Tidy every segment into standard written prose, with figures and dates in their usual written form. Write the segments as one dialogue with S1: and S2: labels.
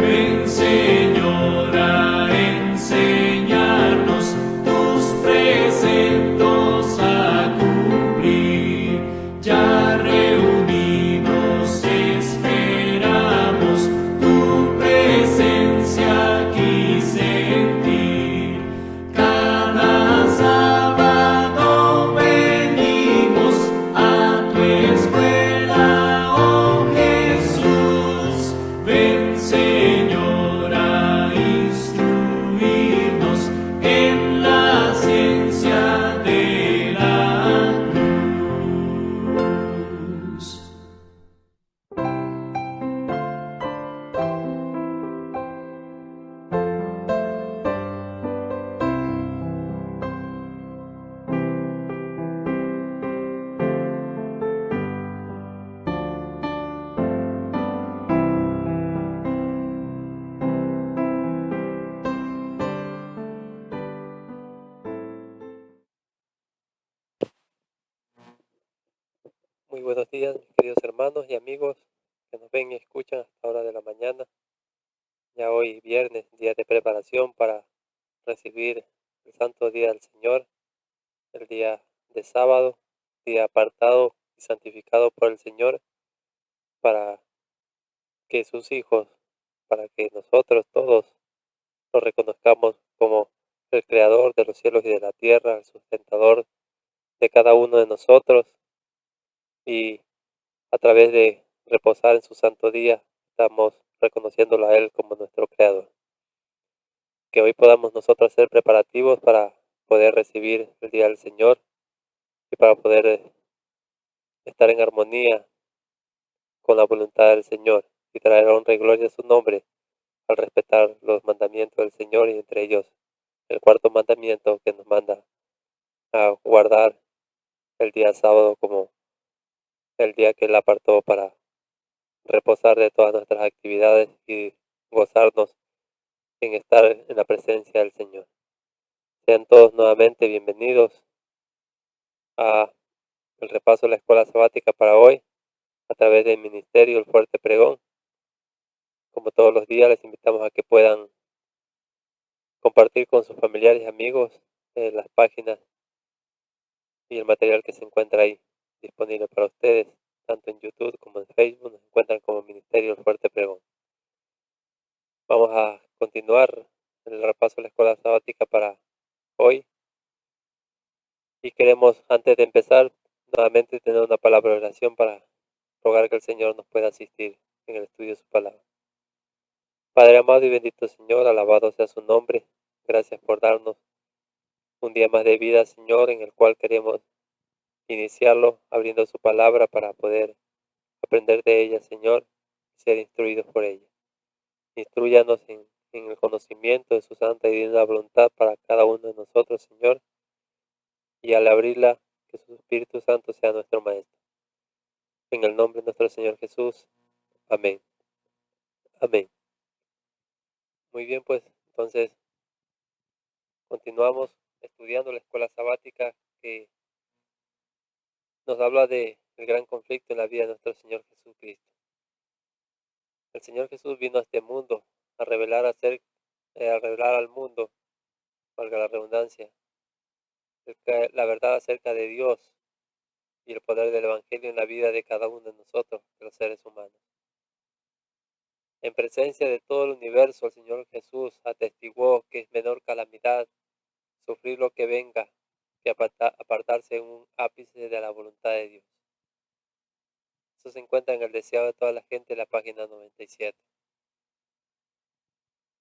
S1: Ven, Señor, a enseñarnos tus preceptos a cumplir. Ya reunidos esperamos tu presencia aquí sentir. Cada sábado venimos a tu escuela, oh Jesús. Ven, Señor, a instruirnos en la ciencia de la cruz.
S2: Muy buenos días, mis queridos hermanos y amigos que nos ven y escuchan hasta hora de la mañana. Ya hoy viernes, día de preparación para recibir el santo día del Señor, el día de sábado, día apartado y santificado por el Señor para que sus hijos, para que nosotros todos lo reconozcamos como el Creador de los cielos y de la tierra, el sustentador de cada uno de nosotros, y a través de reposar en su santo día estamos reconociéndolo a Él como nuestro Creador. Que hoy podamos nosotros hacer preparativos para poder recibir el día del Señor y para poder estar en armonía con la voluntad del Señor y traer honra y gloria a su nombre al respetar los mandamientos del Señor, y entre ellos el cuarto mandamiento que nos manda a guardar el día sábado como el día que Él apartó para reposar de todas nuestras actividades y gozarnos en estar en la presencia del Señor. Sean todos nuevamente bienvenidos a el repaso de la escuela sabática para hoy a través del ministerio El Fuerte Pregón. Como todos los días, les invitamos a que puedan compartir con sus familiares y amigos las páginas y el material que se encuentra ahí disponible para ustedes, tanto en YouTube como en Facebook. Nos encuentran como Ministerio El Fuerte Pregón. Vamos a continuar el repaso de la escuela sabática para hoy, y queremos, antes de empezar, nuevamente tener una palabra de oración para rogar que el Señor nos pueda asistir en el estudio de su palabra. Padre amado y bendito Señor, alabado sea su nombre. Gracias por darnos un día más de vida, Señor, en el cual queremos iniciarlo abriendo su palabra para poder aprender de ella, Señor, y ser instruidos por ella. Instrúyanos en el conocimiento de su santa y divina voluntad para cada uno de nosotros, Señor, y al abrirla, que su Espíritu Santo sea nuestro Maestro. En el nombre de nuestro Señor Jesús. Amén. Amén. Muy bien, pues entonces continuamos estudiando la escuela sabática que nos habla del gran conflicto en la vida de nuestro Señor Jesucristo. El Señor Jesús vino a este mundo a revelar, a revelar al mundo, valga la redundancia, la verdad acerca de Dios y el poder del Evangelio en la vida de cada uno de nosotros, de los seres humanos. En presencia de todo el universo, el Señor Jesús atestiguó que es menor calamidad sufrir lo que venga que apartarse en un ápice de la voluntad de Dios. Eso se encuentra en el deseado de toda la gente, en la página 97.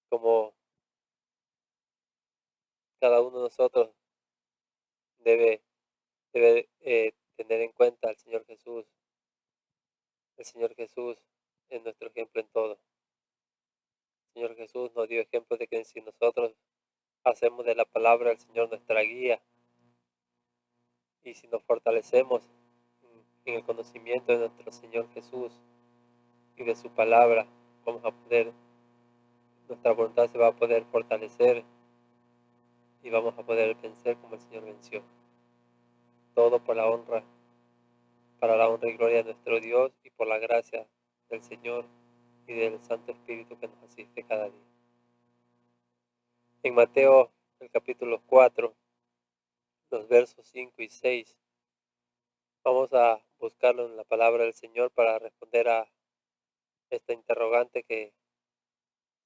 S2: Como cada uno de nosotros debe tener en cuenta al Señor Jesús. El Señor Jesús es nuestro ejemplo en todo. El Señor Jesús nos dio ejemplo de que si nosotros hacemos de la palabra del Señor nuestra guía, y si nos fortalecemos en el conocimiento de nuestro Señor Jesús y de su palabra, nuestra voluntad se va a poder fortalecer y vamos a poder vencer como el Señor venció. Todo para la honra y gloria de nuestro Dios y por la gracia del Señor y del Santo Espíritu que nos asiste cada día. En Mateo, el capítulo 4, los versos 5 y 6, vamos a buscarlo en la palabra del Señor para responder a esta interrogante que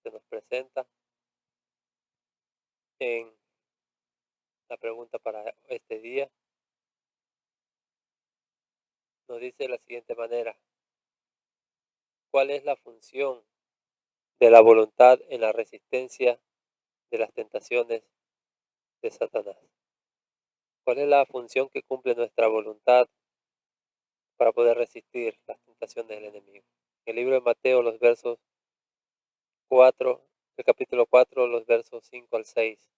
S2: se nos presenta en la pregunta para este día. Nos dice de la siguiente manera: ¿cuál es la función de la voluntad en la resistencia de las tentaciones de Satanás? ¿Cuál es la función que cumple nuestra voluntad para poder resistir las tentaciones del enemigo? En el libro de Mateo, los versos 4, el capítulo 4, los versos 5 al 6.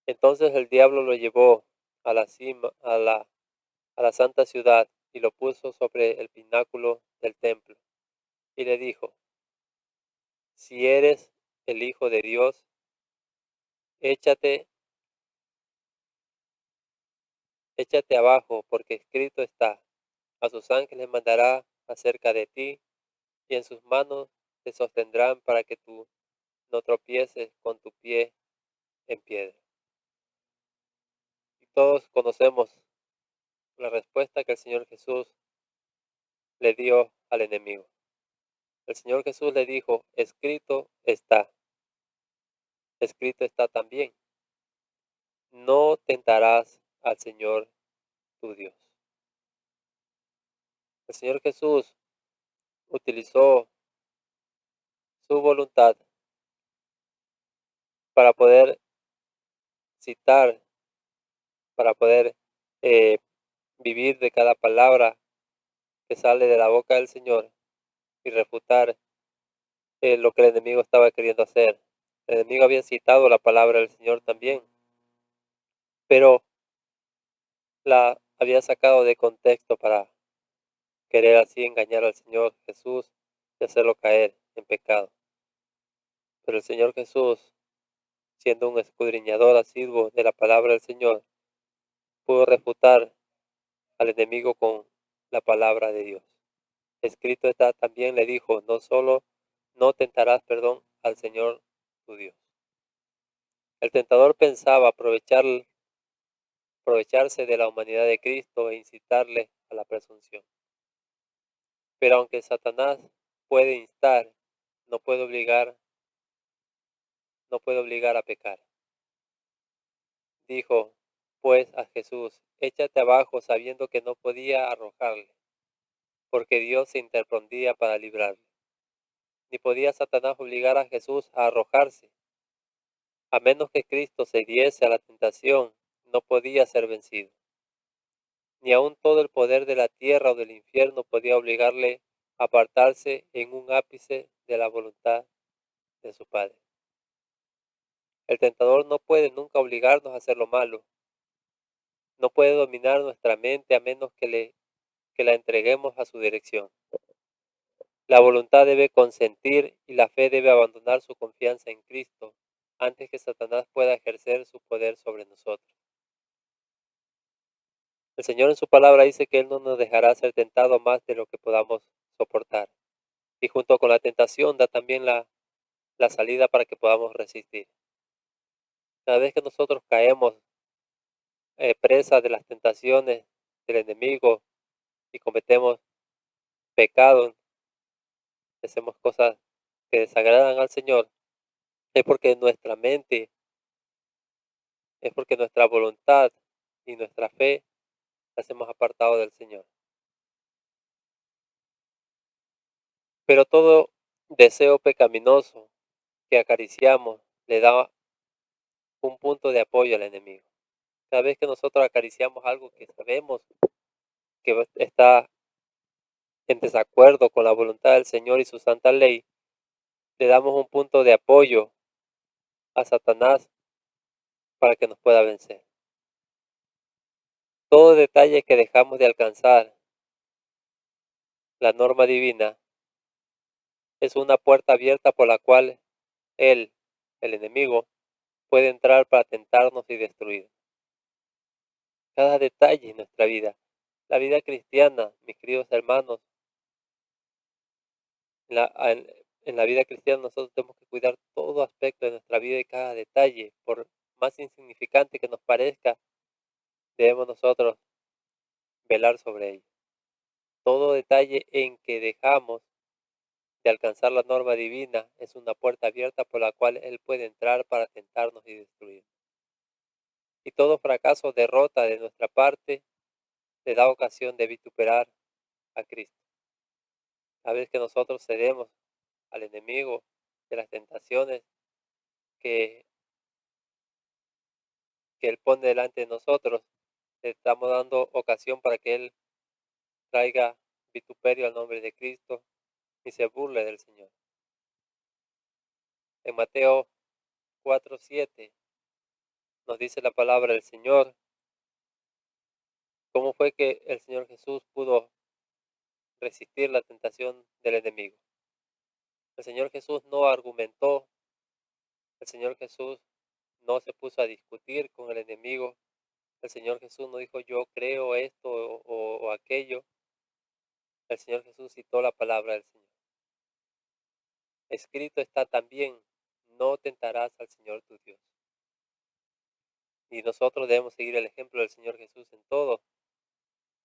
S2: Entonces el diablo lo llevó a la cima, a la santa ciudad, y lo puso sobre el pináculo del templo, y le dijo: si eres el Hijo de Dios, échate abajo, porque escrito está: a sus ángeles mandará acerca de ti, y en sus manos te sostendrán para que tú no tropieces con tu pie en piedra. Y todos conocemos la respuesta que el Señor Jesús le dio al enemigo. El Señor Jesús le dijo: escrito está también, no tentarás al Señor tu Dios. El Señor Jesús utilizó su voluntad para poder citar, para poder eh, vivir de cada palabra que sale de la boca del Señor y refutar lo que el enemigo estaba queriendo hacer. El enemigo había citado la palabra del Señor también, pero la había sacado de contexto para querer así engañar al Señor Jesús y hacerlo caer en pecado. Pero el Señor Jesús, siendo un escudriñador asiduo de la palabra del Señor, pudo refutar al enemigo con la palabra de Dios. Escrito está también, le dijo: no tentarás, al Señor tu Dios. El tentador pensaba aprovecharse de la humanidad de Cristo e incitarle a la presunción. Pero aunque Satanás puede instar, no puede obligar a pecar. Dijo pues a Jesús: échate abajo, sabiendo que no podía arrojarle, porque Dios se interpondría para librarle. Ni podía Satanás obligar a Jesús a arrojarse. A menos que Cristo se diese a la tentación, no podía ser vencido. Ni aun todo el poder de la tierra o del infierno podía obligarle a apartarse en un ápice de la voluntad de su Padre. El tentador no puede nunca obligarnos a hacer lo malo. No puede dominar nuestra mente a menos que la entreguemos a su dirección. La voluntad debe consentir y la fe debe abandonar su confianza en Cristo antes que Satanás pueda ejercer su poder sobre nosotros. El Señor en su palabra dice que Él no nos dejará ser tentado más de lo que podamos soportar. Y junto con la tentación da también la salida para que podamos resistir. Cada vez que nosotros caemos presa de las tentaciones del enemigo y cometemos pecados, hacemos cosas que desagradan al Señor, es porque nuestra mente, es porque nuestra voluntad y nuestra fe las hemos apartado del Señor. Pero todo deseo pecaminoso que acariciamos le da un punto de apoyo al enemigo. Cada vez que nosotros acariciamos algo que sabemos que está en desacuerdo con la voluntad del Señor y su santa ley, le damos un punto de apoyo a Satanás para que nos pueda vencer. Todo detalle que dejamos de alcanzar la norma divina es una puerta abierta por la cual él, el enemigo, puede entrar para tentarnos y destruir. Cada detalle en nuestra vida, la vida cristiana, mis queridos hermanos, En la vida cristiana nosotros tenemos que cuidar todo aspecto de nuestra vida y cada detalle, por más insignificante que nos parezca, debemos nosotros velar sobre ello. Todo detalle en que dejamos de alcanzar la norma divina es una puerta abierta por la cual Él puede entrar para tentarnos y destruir. Y todo fracaso o derrota de nuestra parte le da ocasión de vituperar a Cristo. Cada vez que nosotros cedemos al enemigo de las tentaciones que, que Él pone delante de nosotros, le estamos dando ocasión para que Él traiga vituperio al nombre de Cristo y se burle del Señor. En Mateo 4:7 nos dice la palabra del Señor, cómo fue que el Señor Jesús pudo resistir la tentación del enemigo. El Señor Jesús no argumentó, el Señor Jesús no se puso a discutir con el enemigo, el Señor Jesús no dijo yo creo esto o aquello, el Señor Jesús citó la palabra del Señor. Escrito está también, no tentarás al Señor tu Dios. Y nosotros debemos seguir el ejemplo del Señor Jesús en todo.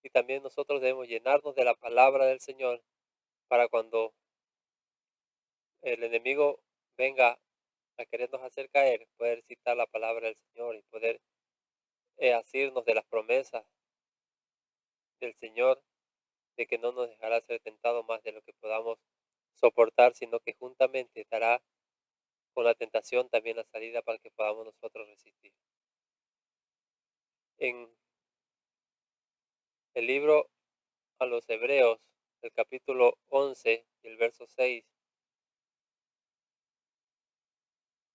S2: Y también nosotros debemos llenarnos de la palabra del Señor para cuando el enemigo venga a querernos hacer caer, poder citar la palabra del Señor y poder asirnos de las promesas del Señor, de que no nos dejará ser tentados más de lo que podamos soportar, sino que juntamente dará con la tentación también la salida para que podamos nosotros resistir. En el libro a los Hebreos, el capítulo 11 y el verso 6,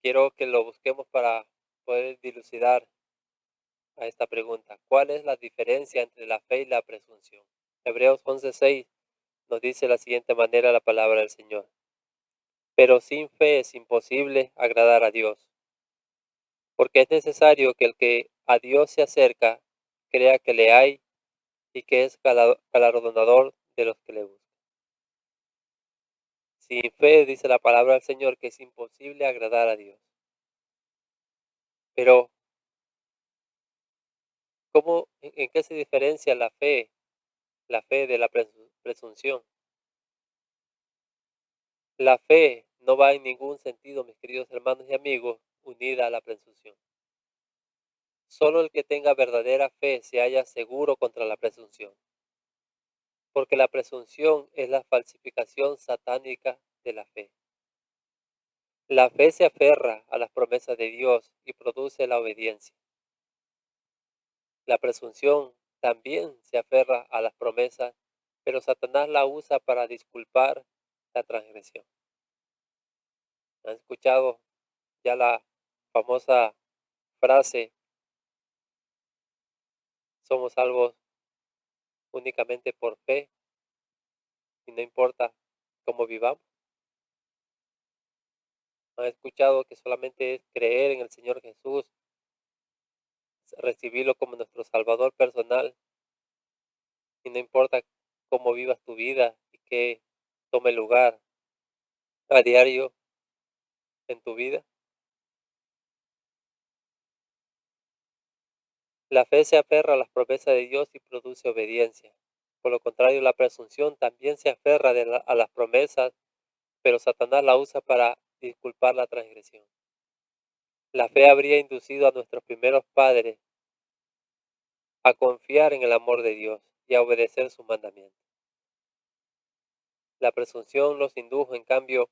S2: quiero que lo busquemos para poder dilucidar a esta pregunta. ¿Cuál es la diferencia entre la fe y la presunción? Hebreos 11:6 nos dice de la siguiente manera la palabra del Señor. Pero sin fe es imposible agradar a Dios, porque es necesario que el que a Dios se acerca crea que le hay y que es galardonador de los que le buscan. Sin fe dice la palabra del Señor que es imposible agradar a Dios. Pero, en qué se diferencia la fe de la presunción? La fe no va en ningún sentido, mis queridos hermanos y amigos, unida a la presunción. Solo el que tenga verdadera fe se halla seguro contra la presunción, porque la presunción es la falsificación satánica de la fe. La fe se aferra a las promesas de Dios y produce la obediencia. La presunción también se aferra a las promesas, pero Satanás la usa para disculpar la transgresión. ¿Han escuchado ya la famosa frase, somos salvos únicamente por fe y no importa cómo vivamos? ¿Han escuchado que solamente es creer en el Señor Jesús, recibirlo como nuestro Salvador personal y no importa cómo vivas tu vida y qué tome lugar a diario en tu vida? La fe se aferra a las promesas de Dios y produce obediencia. Por lo contrario, la presunción también se aferra a las promesas, pero Satanás la usa para disculpar la transgresión. La fe habría inducido a nuestros primeros padres a confiar en el amor de Dios y a obedecer sus mandamientos. La presunción los indujo, en cambio,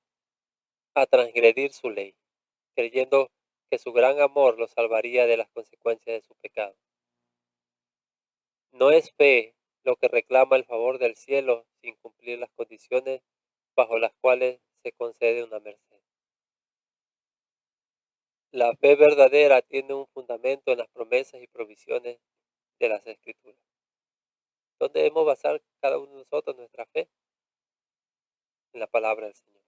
S2: a transgredir su ley, creyendo que su gran amor los salvaría de las consecuencias de su pecado. No es fe lo que reclama el favor del cielo sin cumplir las condiciones bajo las cuales se concede una merced. La fe verdadera tiene un fundamento en las promesas y provisiones de las Escrituras. ¿Dónde debemos basar cada uno de nosotros nuestra fe? En la palabra del Señor.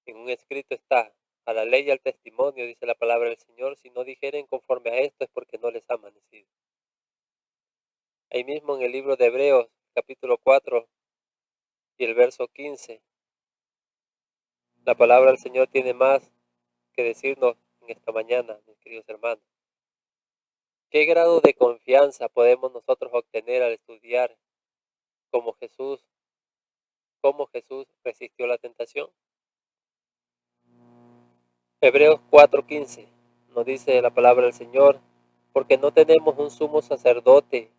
S2: En un escrito está, a la ley y al testimonio, dice la palabra del Señor, si no dijeren conforme a esto es porque no les ha amanecido. Ahí mismo en el libro de Hebreos, capítulo 4 y el verso 15, La palabra del Señor tiene más que decirnos en esta mañana, mis queridos hermanos. ¿Qué grado de confianza podemos nosotros obtener al estudiar cómo Jesús resistió la tentación? Hebreos 4:15 nos dice la palabra del Señor, porque no tenemos un sumo sacerdote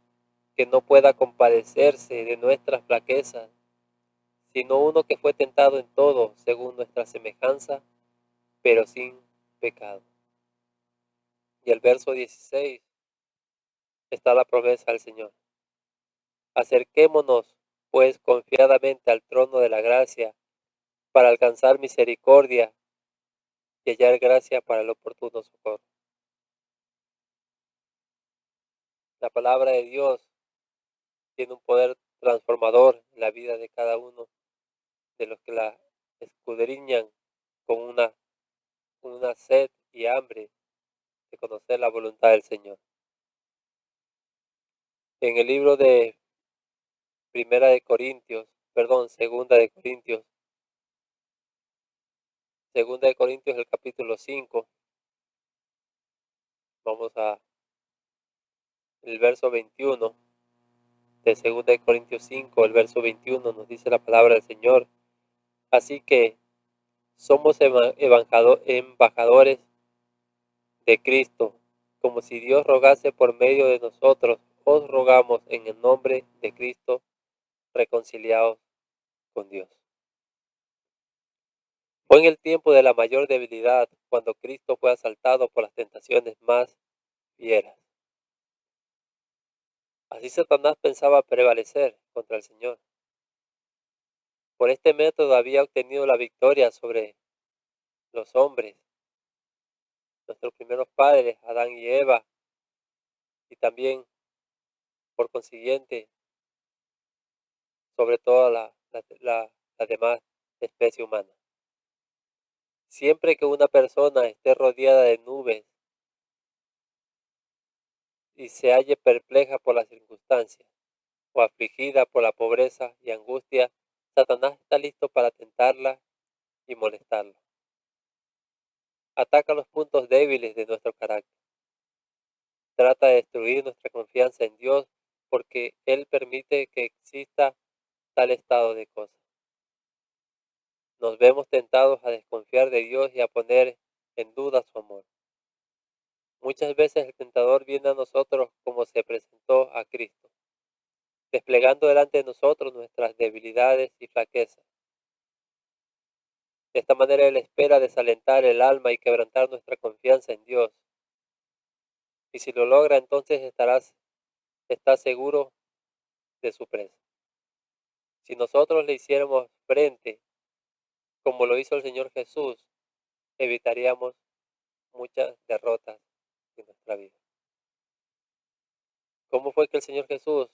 S2: que no pueda compadecerse de nuestras flaquezas, sino uno que fue tentado en todo según nuestra semejanza, pero sin pecado. Y el verso 16 está la promesa del Señor. Acerquémonos, pues, confiadamente al trono de la gracia para alcanzar misericordia y hallar gracia para el oportuno socorro. La palabra de Dios tiene un poder transformador en la vida de cada uno de los que la escudriñan con una sed y hambre de conocer la voluntad del Señor. En el libro de Segunda de Corintios el capítulo 5, vamos a el verso 21 de Segunda de Corintios 5, el verso 21 nos dice la palabra del Señor. Así que somos embajadores de Cristo, como si Dios rogase por medio de nosotros, os rogamos en el nombre de Cristo, reconciliados con Dios. Fue en el tiempo de la mayor debilidad cuando Cristo fue asaltado por las tentaciones más fieras. Así Satanás pensaba prevalecer contra el Señor. Por este método había obtenido la victoria sobre los hombres, nuestros primeros padres, Adán y Eva, y también, por consiguiente, sobre toda la demás especie humana. Siempre que una persona esté rodeada de nubes y se halle perpleja por las circunstancias, o afligida por la pobreza y angustia, Satanás está listo para tentarla y molestarla. Ataca los puntos débiles de nuestro carácter. Trata de destruir nuestra confianza en Dios porque Él permite que exista tal estado de cosas. Nos vemos tentados a desconfiar de Dios y a poner en duda su amor. Muchas veces el tentador viene a nosotros como se presentó a Cristo, desplegando delante de nosotros nuestras debilidades y flaquezas. De esta manera Él espera desalentar el alma y quebrantar nuestra confianza en Dios. Y si lo logra, entonces estás seguro de su presa. Si nosotros le hiciéramos frente, como lo hizo el Señor Jesús, evitaríamos muchas derrotas en nuestra vida. ¿Cómo fue que el Señor Jesús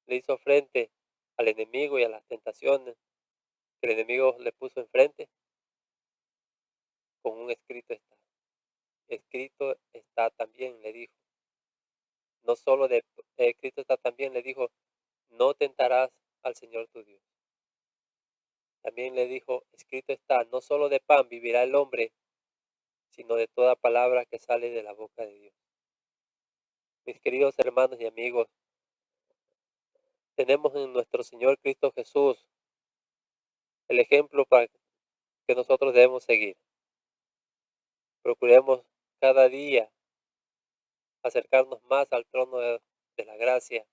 S2: le hizo frente al enemigo y a las tentaciones que el enemigo le puso enfrente? Con un escrito está. Escrito está también, le dijo. No solo de escrito está también, le dijo, no tentarás al Señor tu Dios. También le dijo, escrito está, no solo de pan vivirá el hombre, sino de toda palabra que sale de la boca de Dios. Mis queridos hermanos y amigos, tenemos en nuestro Señor Cristo Jesús el ejemplo para que nosotros debemos seguir. Procuremos cada día acercarnos más al trono de la gracia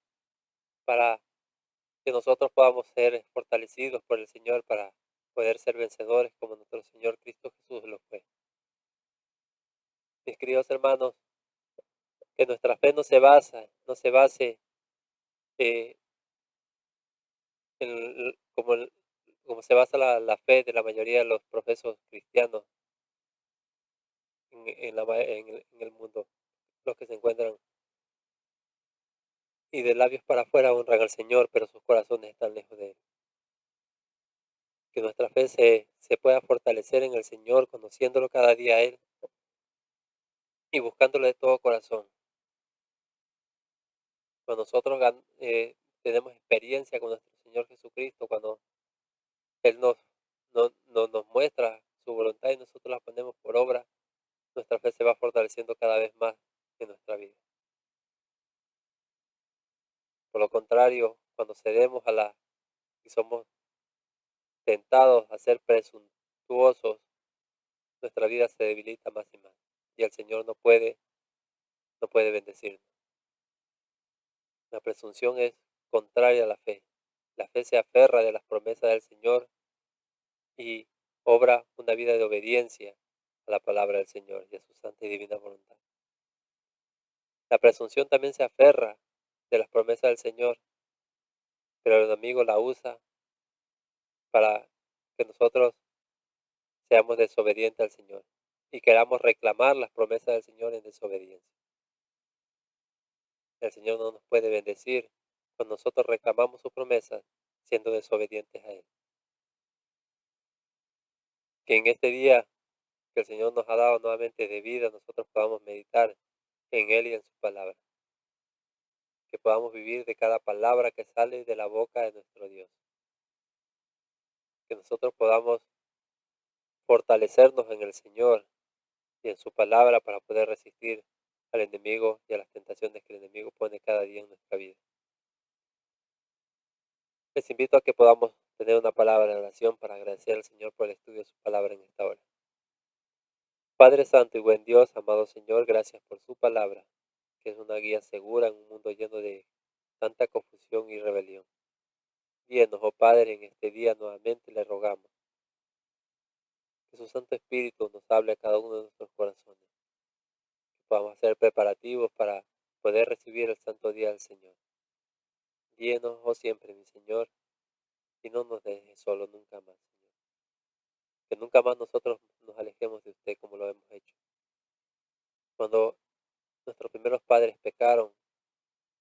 S2: para que nosotros podamos ser fortalecidos por el Señor para poder ser vencedores como nuestro Señor Cristo Jesús lo fue. Mis queridos hermanos, que nuestra fe no se base eh, como se basa la fe de la mayoría de los profesos cristianos en el mundo, los que se encuentran y de labios para afuera honran al Señor, pero sus corazones están lejos de Él. Que nuestra fe se pueda fortalecer en el Señor, conociéndolo cada día a Él y buscándolo de todo corazón. Cuando nosotros tenemos experiencia con nuestro Señor Jesucristo, cuando Él nos muestra nosotros las ponemos por obra, nuestra fe se va fortaleciendo cada vez más en nuestra vida. Por lo contrario, cuando cedemos y somos tentados a ser presuntuosos, nuestra vida se debilita más y más. Y el Señor no puede bendecirnos. La presunción es contraria a la fe. La fe se aferra de las promesas del Señor y obra una vida de obediencia a la palabra del Señor y a su santa y divina voluntad. La presunción también se aferra de las promesas del Señor, pero el enemigo la usa para que nosotros seamos desobedientes al Señor y queramos reclamar las promesas del Señor en desobediencia. El Señor no nos puede bendecir cuando nosotros reclamamos sus promesas siendo desobedientes a Él. Que en este día que el Señor nos ha dado nuevamente de vida, nosotros podamos meditar en Él y en su palabra. Que podamos vivir de cada palabra que sale de la boca de nuestro Dios. Que nosotros podamos fortalecernos en el Señor y en su palabra para poder resistir al enemigo y a las tentaciones que el enemigo pone cada día en nuestra vida. Les invito a que podamos tener una palabra de oración para agradecer al Señor por el estudio de su palabra en esta hora. Padre Santo y buen Dios, amado Señor, gracias por su palabra, que es una guía segura en un mundo lleno de tanta confusión y rebelión. Guíenos, oh Padre, en este día nuevamente le rogamos que su Santo Espíritu nos hable a cada uno de nuestros corazones, que podamos hacer preparativos para poder recibir el santo día del Señor. Guíenos, oh siempre, mi Señor, y no nos dejes solo nunca más, Señor. Que nunca más nosotros nos alejemos de usted como lo hemos hecho. Cuando nuestros primeros padres pecaron,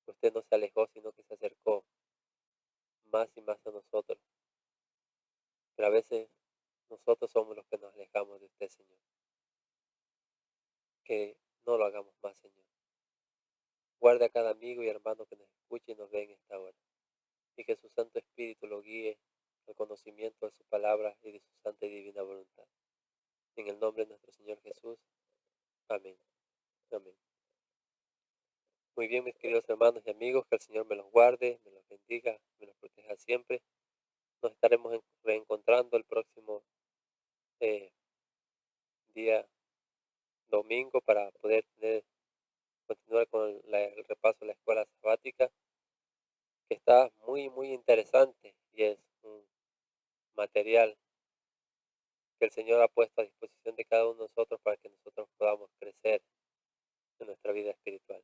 S2: usted no se alejó, sino que se acercó más y más a nosotros. Pero a veces nosotros somos los que nos alejamos de usted, Señor. Que no lo hagamos más, Señor. Guarde a cada amigo y hermano que nos escuche y nos ve en esta hora. Y que su Santo Espíritu lo guíe al conocimiento de su palabra y de su santa y divina voluntad. En el nombre de nuestro Señor Jesús. Amén. Amén. Muy bien, mis queridos hermanos y amigos, que el Señor me los guarde, me los bendiga, me los proteja siempre. Nos estaremos reencontrando el próximo día domingo para poder continuar con el repaso de la escuela sabática, que está muy, muy interesante y es un material que el Señor ha puesto a disposición de cada uno de nosotros para que nosotros podamos crecer en nuestra vida espiritual.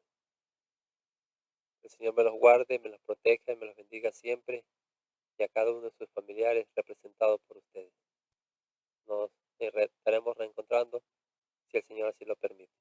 S2: El Señor me los guarde, me los proteja y me los bendiga siempre y a cada uno de sus familiares representados por ustedes. Nos estaremos reencontrando si el Señor así lo permite.